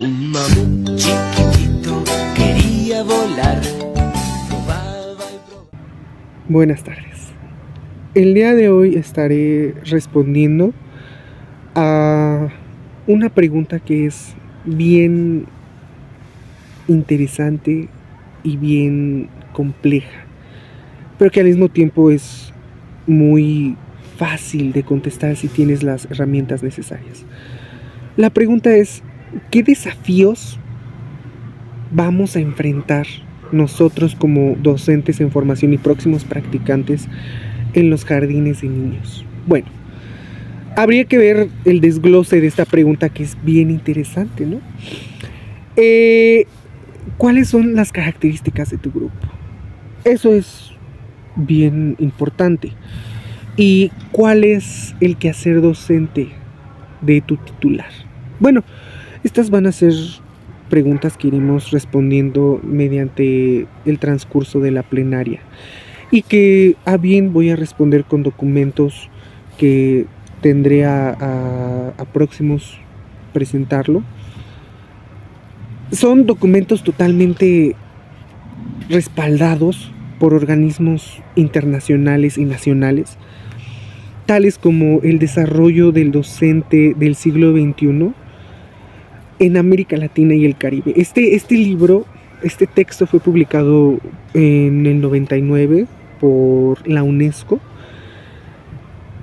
Un mamut chiquitito quería volar. Buenas tardes. El día de hoy estaré respondiendo a una pregunta que es bien interesante y bien compleja, pero que al mismo tiempo es muy fácil de contestar si tienes las herramientas necesarias. La pregunta es, ¿qué desafíos vamos a enfrentar nosotros como docentes en formación y próximos practicantes en los jardines de niños? Bueno, habría que ver el desglose de esta pregunta, que es bien interesante, ¿no? ¿Cuáles son las características de tu grupo? Eso es bien importante. ¿Y cuál es el quehacer docente de tu titular? Bueno, estas van a ser preguntas que iremos respondiendo mediante el transcurso de la plenaria, y que a bien voy a responder con documentos que tendré a próximos presentarlo. Son documentos totalmente respaldados por organismos internacionales y nacionales, tales como el desarrollo del docente del siglo XXI en América Latina y el Caribe. Este texto fue publicado en el 99 por la UNESCO.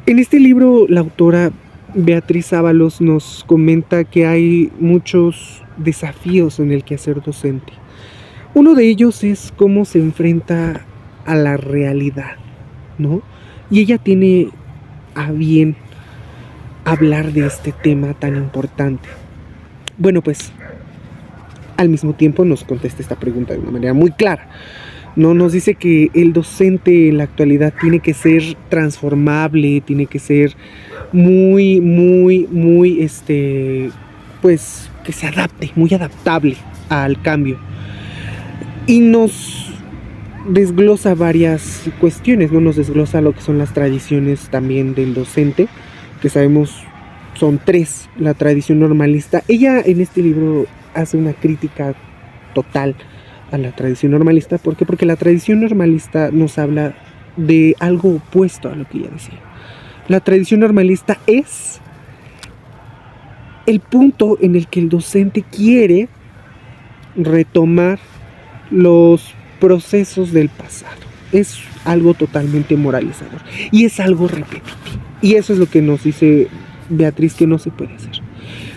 En este libro, la autora Beatriz Ábalos nos comenta que hay muchos desafíos en el quehacer docente. Uno de ellos es cómo se enfrenta a la realidad, ¿no? Y ella tiene a bien hablar de este tema tan importante. Bueno, pues al mismo tiempo nos contesta esta pregunta de una manera muy clara. No nos dice que el docente en la actualidad tiene que ser transformable, tiene que ser muy, pues que se adapte, muy adaptable al cambio. Y nos desglosa varias cuestiones, ¿no? Nos desglosa lo que son las tradiciones también del docente, que sabemos son tres. La tradición normalista. Ella en este libro hace una crítica total a la tradición normalista. ¿Por qué? Porque la tradición normalista nos habla de algo opuesto a lo que ella decía. La tradición normalista es el punto en el que el docente quiere retomar los procesos del pasado. Es algo totalmente moralizador y es algo repetitivo. Y eso es lo que nos dice Beatriz que no se puede hacer.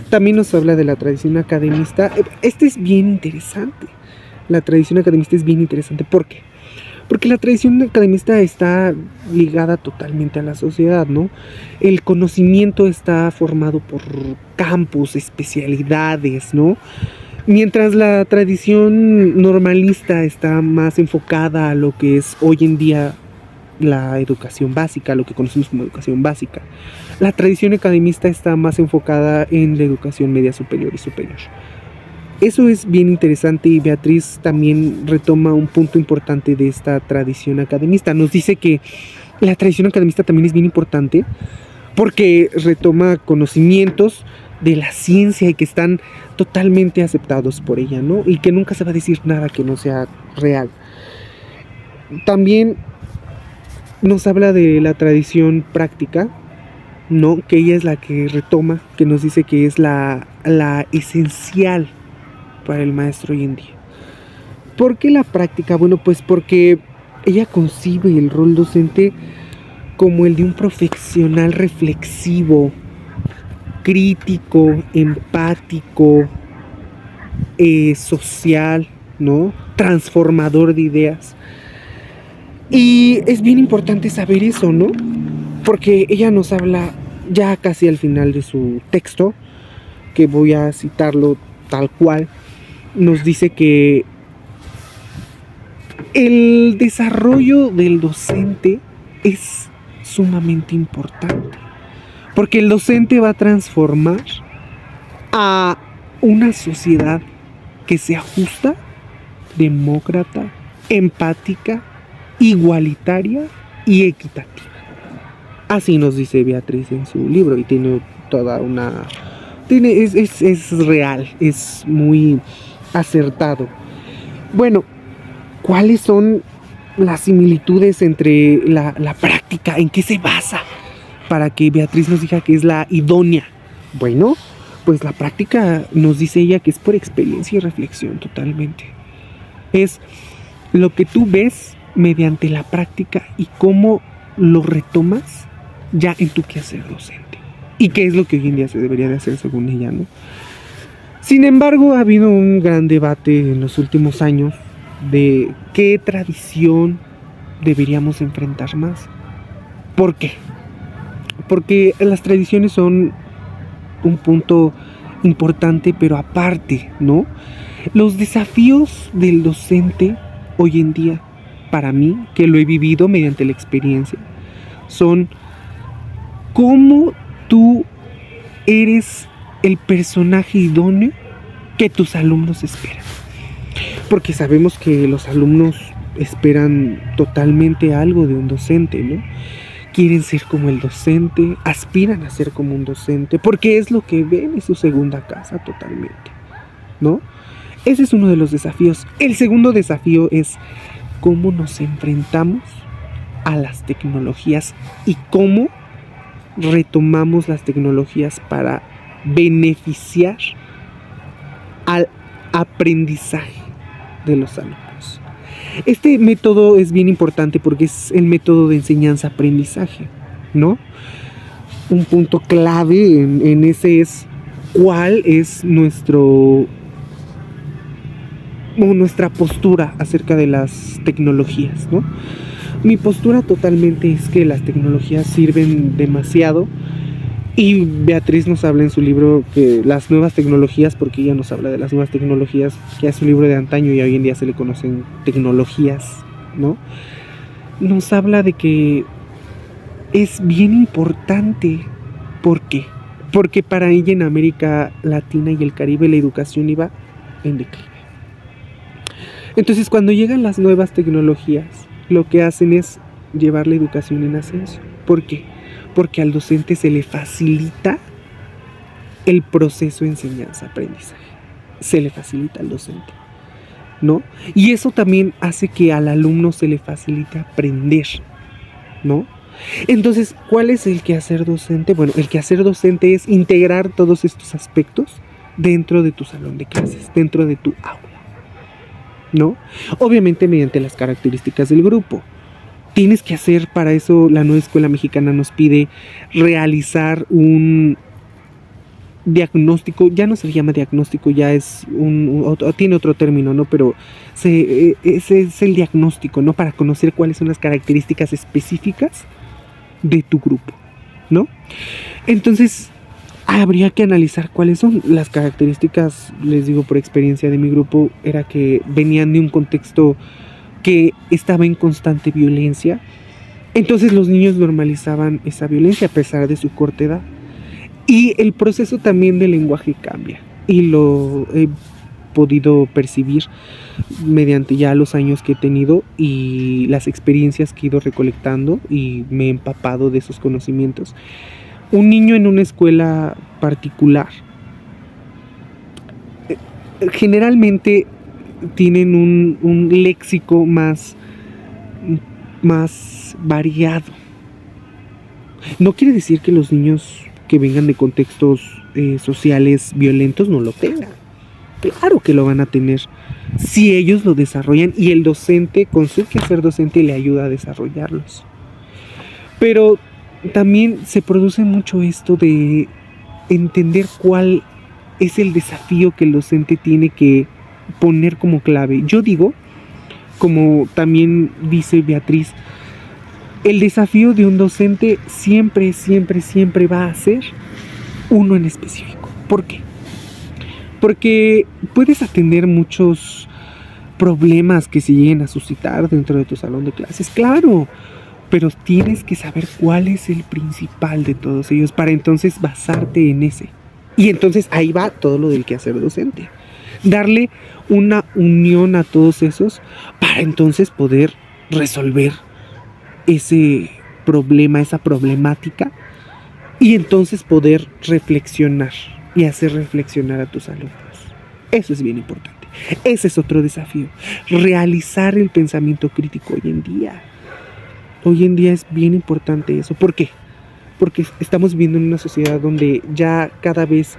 También nos habla de la tradición academista. Este es bien interesante. La tradición academista es bien interesante. ¿Por qué? Porque la tradición academista está ligada totalmente a la sociedad, ¿no? El conocimiento está formado por campos, especialidades, ¿no? Mientras la tradición normalista está más enfocada a lo que es hoy en día la educación básica, lo que conocemos como educación básica. La tradición academista está más enfocada en la educación media superior y superior. Eso es bien interesante, y Beatriz también retoma un punto importante de esta tradición academista. Nos dice que la tradición academista también es bien importante porque retoma conocimientos de la ciencia y que están totalmente aceptados por ella, ¿no? Y que nunca se va a decir nada que no sea real. También nos habla de la tradición práctica, ¿no? Que ella es la que retoma, que nos dice que es la esencial para el maestro hoy en día. ¿Por qué la práctica? Bueno, pues porque ella concibe el rol docente como el de un profesional reflexivo, crítico, empático, social, ¿no? Transformador de ideas. Y es bien importante saber eso, ¿no? Porque ella nos habla ya casi al final de su texto, que voy a citarlo tal cual. Nos dice que el desarrollo del docente es sumamente importante, porque el docente va a transformar a una sociedad que sea justa, demócrata, empática, igualitaria y equitativa. Así nos dice Beatriz en su libro, y tiene toda Es real, es muy acertado. Bueno, ¿cuáles son las similitudes entre la práctica? ¿En qué se basa para que Beatriz nos diga que es la idónea? Bueno, pues la práctica nos dice ella que es por experiencia y reflexión totalmente. Es lo que tú ves mediante la práctica y cómo lo retomas ya en tu quehacer docente. Y qué es lo que hoy en día se debería de hacer según ella, ¿no? Sin embargo, ha habido un gran debate en los últimos años de qué tradición deberíamos enfrentar más. ¿Por qué? Porque las tradiciones son un punto importante, pero aparte, ¿no? Los desafíos del docente hoy en día, para mí, que lo he vivido mediante la experiencia, son cómo tú eres el personaje idóneo que tus alumnos esperan. Porque sabemos que los alumnos esperan totalmente algo de un docente, ¿no? Quieren ser como el docente, aspiran a ser como un docente, porque es lo que ven en su segunda casa totalmente, ¿no? Ese es uno de los desafíos. El segundo desafío es cómo nos enfrentamos a las tecnologías y cómo retomamos las tecnologías para beneficiar al aprendizaje de los alumnos. Este método es bien importante porque es el método de enseñanza-aprendizaje, ¿no? Un punto clave en ese es cuál es nuestra postura acerca de las tecnologías, ¿no? Mi postura totalmente es que las tecnologías sirven demasiado. Y Beatriz nos habla en su libro que las nuevas tecnologías, porque ella nos habla de las nuevas tecnologías, que es un libro de antaño y hoy en día se le conocen tecnologías, ¿no? Nos habla de que es bien importante. ¿Por qué? Porque para ella en América Latina y el Caribe la educación iba en declive. Entonces cuando llegan las nuevas tecnologías, lo que hacen es llevar la educación en ascenso. ¿Por qué? Porque al docente se le facilita el proceso de enseñanza-aprendizaje. Se le facilita al docente, ¿no? Y eso también hace que al alumno se le facilite aprender, ¿no? Entonces, ¿cuál es el quehacer docente? Bueno, el quehacer docente es integrar todos estos aspectos dentro de tu salón de clases, dentro de tu aula, ¿no? Obviamente mediante las características del grupo. Tienes que hacer, para eso la nueva escuela mexicana nos pide realizar un diagnóstico, ya no se llama diagnóstico, ya es tiene otro término, ¿no? Pero ese es el diagnóstico, ¿no? Para conocer cuáles son las características específicas de tu grupo, ¿no? Entonces, habría que analizar cuáles son las características. Les digo por experiencia de mi grupo, era que venían de un contexto que estaba en constante violencia. Entonces los niños normalizaban esa violencia a pesar de su corta edad. Y el proceso también del lenguaje cambia. Y lo he podido percibir mediante ya los años que he tenido y las experiencias que he ido recolectando, y me he empapado de esos conocimientos. Un niño en una escuela particular generalmente tienen un léxico más variado. No quiere decir que los niños que vengan de contextos sociales violentos no lo tengan. Claro que lo van a tener si ellos lo desarrollan y el docente con su quehacer docente le ayuda a desarrollarlos. Pero también se produce mucho esto de entender cuál es el desafío que el docente tiene que poner como clave. Yo digo, como también dice Beatriz, el desafío de un docente siempre va a ser uno en específico. ¿Por qué? Porque puedes atender muchos problemas que se lleguen a suscitar dentro de tu salón de clases, claro, pero tienes que saber cuál es el principal de todos ellos para entonces basarte en ese. Y entonces ahí va todo lo del quehacer docente. Darle una unión a todos esos para entonces poder resolver ese problema, esa problemática, y entonces poder reflexionar y hacer reflexionar a tus alumnos. Eso es bien importante. Ese es otro desafío. Realizar el pensamiento crítico hoy en día. Hoy en día es bien importante eso. ¿Por qué? Porque estamos viviendo en una sociedad donde ya cada vez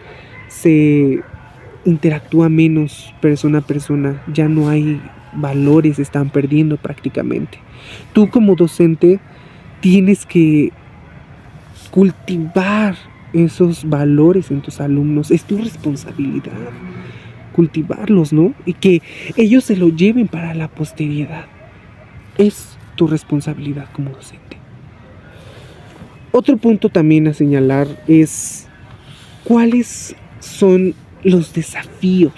se interactúa menos persona a persona. Ya no hay valores, se están perdiendo prácticamente. Tú como docente tienes que cultivar esos valores en tus alumnos. Es tu responsabilidad cultivarlos, ¿no? Y que ellos se lo lleven para la posteridad. Es tu responsabilidad como docente. Otro punto también a señalar es cuáles son los desafíos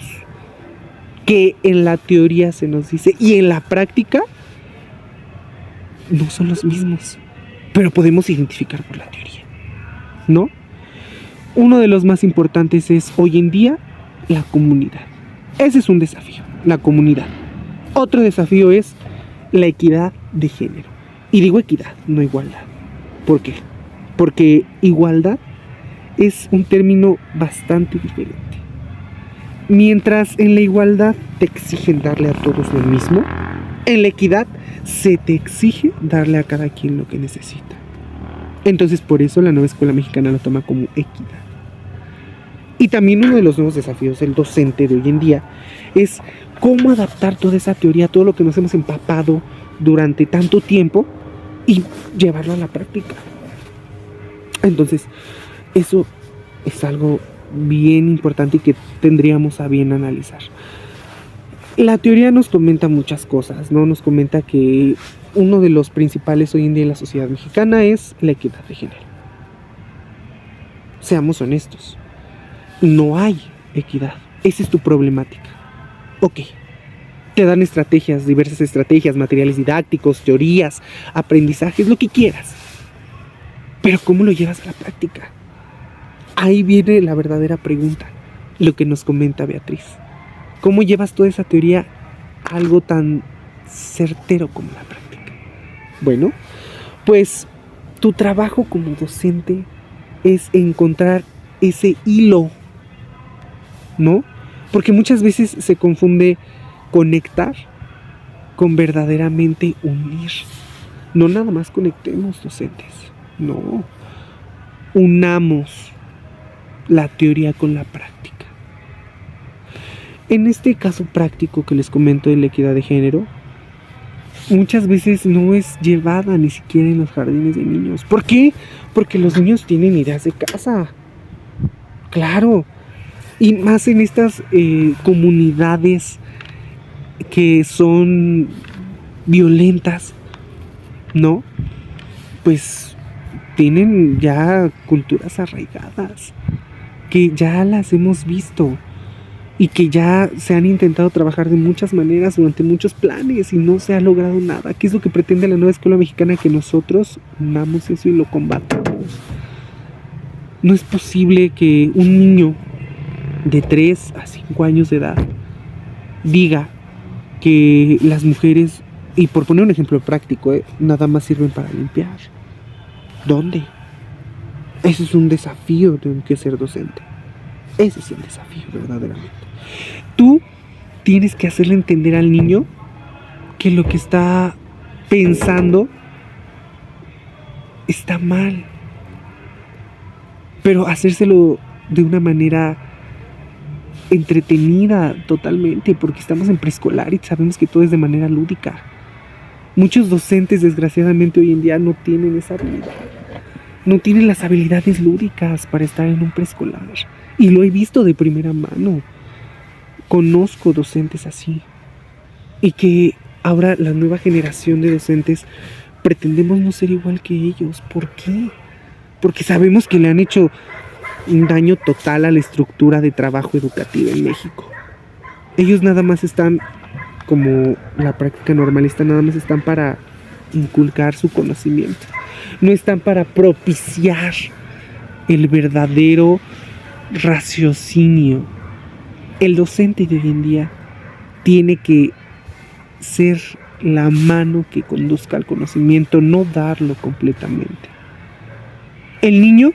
que en la teoría se nos dice y en la práctica no son los mismos, pero podemos identificar por la teoría, ¿no? Uno de los más importantes es hoy en día la comunidad. Ese es un desafío, la comunidad. Otro desafío es la equidad de género. Y digo equidad, no igualdad. ¿Por qué? Porque igualdad es un término bastante diferente. Mientras en la igualdad te exigen darle a todos lo mismo, en la equidad se te exige darle a cada quien lo que necesita. Entonces por eso la nueva escuela mexicana lo toma como equidad. Y también uno de los nuevos desafíos del docente de hoy en día es cómo adaptar toda esa teoría, todo lo que nos hemos empapado durante tanto tiempo y llevarlo a la práctica. Entonces, eso es algo bien importante y que tendríamos a bien analizar. La teoría nos comenta muchas cosas, ¿no? Nos comenta que uno de los principales hoy en día en la sociedad mexicana es la equidad de género. Seamos honestos, no hay equidad. Esa es tu problemática. Ok, te dan estrategias, diversas estrategias, materiales didácticos, teorías, aprendizajes, lo que quieras. Pero ¿cómo lo llevas a la práctica? Ahí viene la verdadera pregunta, lo que nos comenta Beatriz. ¿Cómo llevas toda esa teoría a algo tan certero como la práctica? Bueno, pues tu trabajo como docente es encontrar ese hilo, ¿no? Porque muchas veces se confunde conectar con verdaderamente unir. No nada más conectemos, docentes, no. Unamos la teoría con la práctica. En este caso práctico que les comento de la equidad de género, muchas veces no es llevada ni siquiera en los jardines de niños. ¿Por qué? Porque los niños tienen ideas de casa. Claro. Y más en estas comunidades que son violentas, ¿no? Pues tienen ya culturas arraigadas, que ya las hemos visto y que ya se han intentado trabajar de muchas maneras durante muchos planes y no se ha logrado nada. ¿Qué es lo que pretende la nueva escuela mexicana? Que nosotros unamos eso y lo combatamos. No es posible que un niño de 3 a 5 años de edad diga que las mujeres, y por poner un ejemplo práctico, nada más sirven para limpiar. ¿Dónde? Ese es un desafío de que ser docente. Ese es el desafío verdaderamente. Tú tienes que hacerle entender al niño que lo que está pensando está mal, pero hacérselo de una manera entretenida totalmente, porque estamos en preescolar y sabemos que todo es de manera lúdica. Muchos docentes desgraciadamente hoy en día no tienen esa habilidad, no tienen las habilidades lúdicas para estar en un preescolar, y lo he visto de primera mano. Conozco docentes así, y que ahora la nueva generación de docentes pretendemos no ser igual que ellos. ¿Por qué? Porque sabemos que le han hecho un daño total a la estructura de trabajo educativa en México. Ellos nada más están, como la práctica normalista, nada más están para inculcar su conocimiento. No están para propiciar el verdadero raciocinio. El docente de hoy en día tiene que ser la mano que conduzca al conocimiento, no darlo completamente. El niño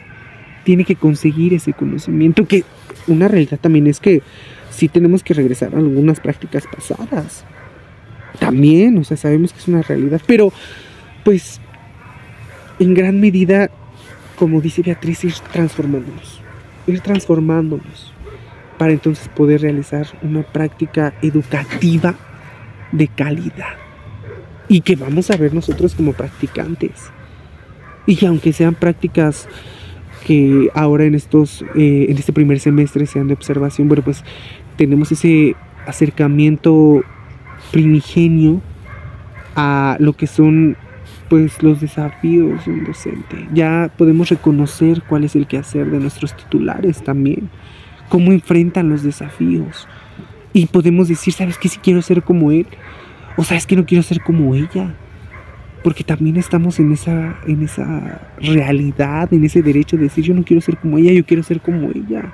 tiene que conseguir ese conocimiento, que una realidad también es que sí tenemos que regresar a algunas prácticas pasadas. También, o sea, sabemos que es una realidad, pero pues en gran medida, como dice Beatriz, ir transformándonos para entonces poder realizar una práctica educativa de calidad y que vamos a ver nosotros como practicantes. Y que aunque sean prácticas que ahora en este primer semestre sean de observación, bueno, pues tenemos ese acercamiento primigenio a lo que son pues los desafíos de un docente. Ya podemos reconocer cuál es el quehacer de nuestros titulares también, cómo enfrentan los desafíos, y podemos decir, ¿sabes qué? Si quiero ser como él, o sabes que no quiero ser como ella, porque también estamos en esa realidad, en ese derecho de decir, yo no quiero ser como ella, yo quiero ser como ella,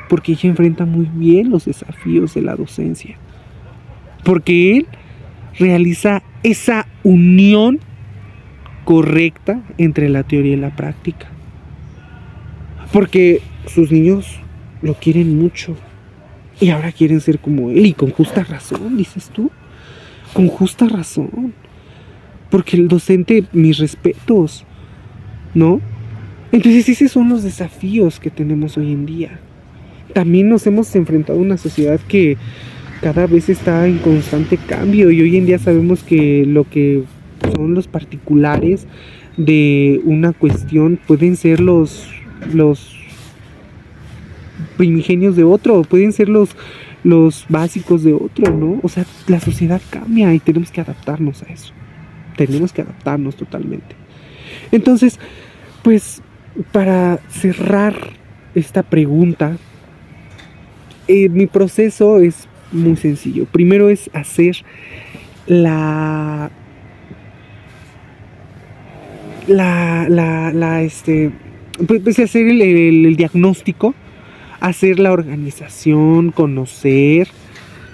porque ella enfrenta muy bien los desafíos de la docencia, porque él realiza esa unión correcta entre la teoría y la práctica, porque sus niños lo quieren mucho y ahora quieren ser como él, y con justa razón, dices tú, con justa razón, porque el docente, mis respetos, ¿no? Entonces esos son los desafíos que tenemos hoy en día. También nos hemos enfrentado a una sociedad que cada vez está en constante cambio, y hoy en día sabemos que lo que son los particulares de una cuestión pueden ser los primigenios de otro, pueden ser los básicos de otro, ¿no? O sea, la sociedad cambia y tenemos que adaptarnos a eso. Tenemos que adaptarnos totalmente. Entonces, pues, para cerrar esta pregunta, mi proceso es muy sencillo. Primero es hacer pues hacer el diagnóstico, hacer la organización, conocer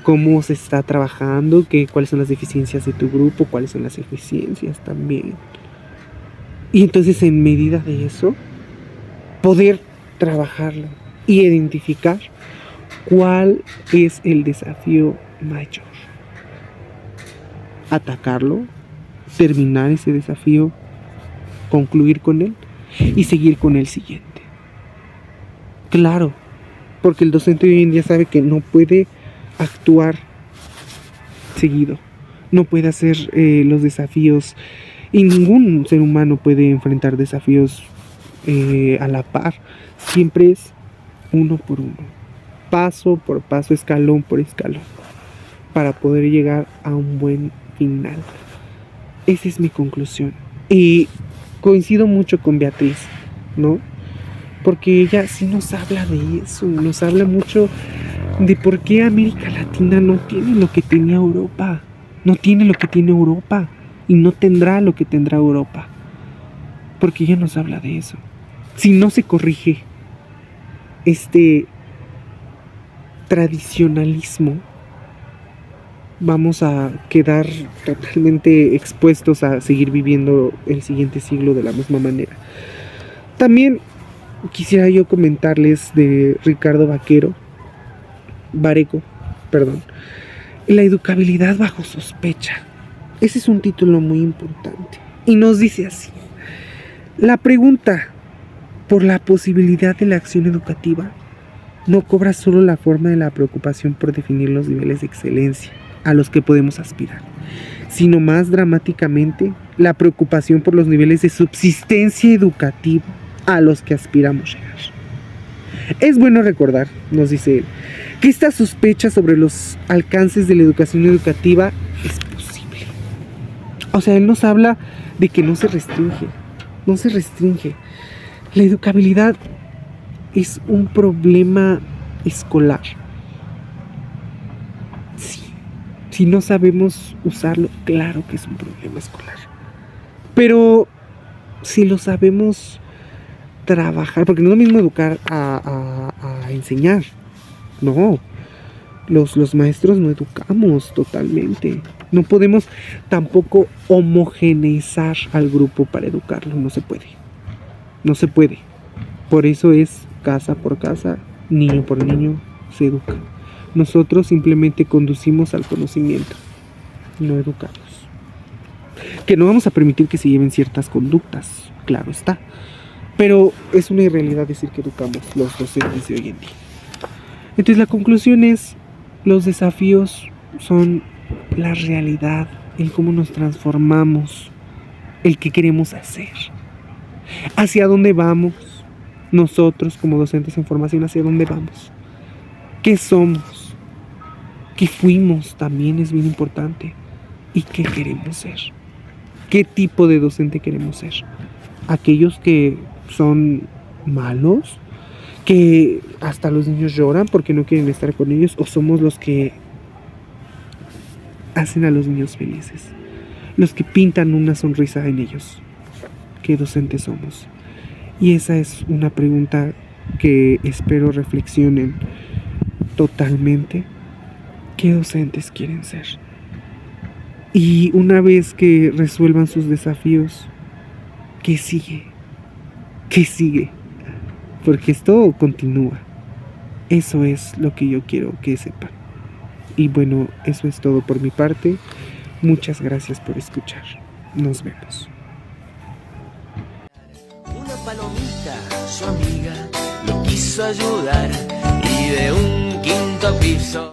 cómo se está trabajando, cuáles son las deficiencias de tu grupo, cuáles son las eficiencias también. Y entonces, en medida de eso, poder trabajarlo y identificar cuál es el desafío mayor. Atacarlo, terminar ese desafío, concluir con él y seguir con el siguiente. Claro, porque el docente hoy en día sabe que no puede actuar seguido, no puede hacer los desafíos, y ningún ser humano puede enfrentar desafíos a la par. Siempre es uno por uno, paso por paso, escalón por escalón, para poder llegar a un buen final. Esa es mi conclusión, y coincido mucho con Beatriz, ¿no? Porque ella sí nos habla de eso, nos habla mucho de por qué América Latina no tiene lo que tenía Europa, no tiene lo que tiene Europa y no tendrá lo que tendrá Europa, porque ella nos habla de eso. Si no se corrige este tradicionalismo, vamos a quedar totalmente expuestos a seguir viviendo el siguiente siglo de la misma manera. También quisiera yo comentarles de Ricardo Bareco, la educabilidad bajo sospecha. Ese es un título muy importante y nos dice así: la pregunta por la posibilidad de la acción educativa no cobra solo la forma de la preocupación por definir los niveles de excelencia a los que podemos aspirar, sino más dramáticamente la preocupación por los niveles de subsistencia educativa a los que aspiramos llegar. Es bueno recordar, nos dice él, que esta sospecha sobre los alcances de la educación educativa es posible. O sea, él nos habla de que no se restringe. La educabilidad es un problema escolar. Sí, si no sabemos usarlo, claro que es un problema escolar. Pero si lo sabemos trabajar, porque no es lo mismo educar a enseñar, no, los maestros no educamos totalmente, no podemos tampoco homogeneizar al grupo para educarlo, no se puede, Por eso es casa por casa, niño por niño, se educa. Nosotros simplemente conducimos al conocimiento, no educamos. Que no vamos a permitir que se lleven ciertas conductas, claro está. Pero es una irrealidad decir que educamos los docentes de hoy en día. Entonces la conclusión es, los desafíos son la realidad, el cómo nos transformamos, el que queremos hacer, hacia dónde vamos, nosotros como docentes en formación, hacia dónde vamos, qué somos, qué fuimos, también es bien importante, y qué queremos ser, qué tipo de docente queremos ser. Aquellos que son malos, que hasta los niños lloran porque no quieren estar con ellos, o somos los que hacen a los niños felices, los que pintan una sonrisa en ellos. ¿Qué docentes somos? Y esa es una pregunta que espero reflexionen totalmente. ¿Qué docentes quieren ser? Y una vez que resuelvan sus desafíos, ¿qué sigue? ¿Qué sigue? Porque esto continúa. Eso es lo que yo quiero que sepan. Y bueno, eso es todo por mi parte. Muchas gracias por escuchar. Nos vemos. Una palomita, su amiga, lo quiso ayudar y de un quinto piso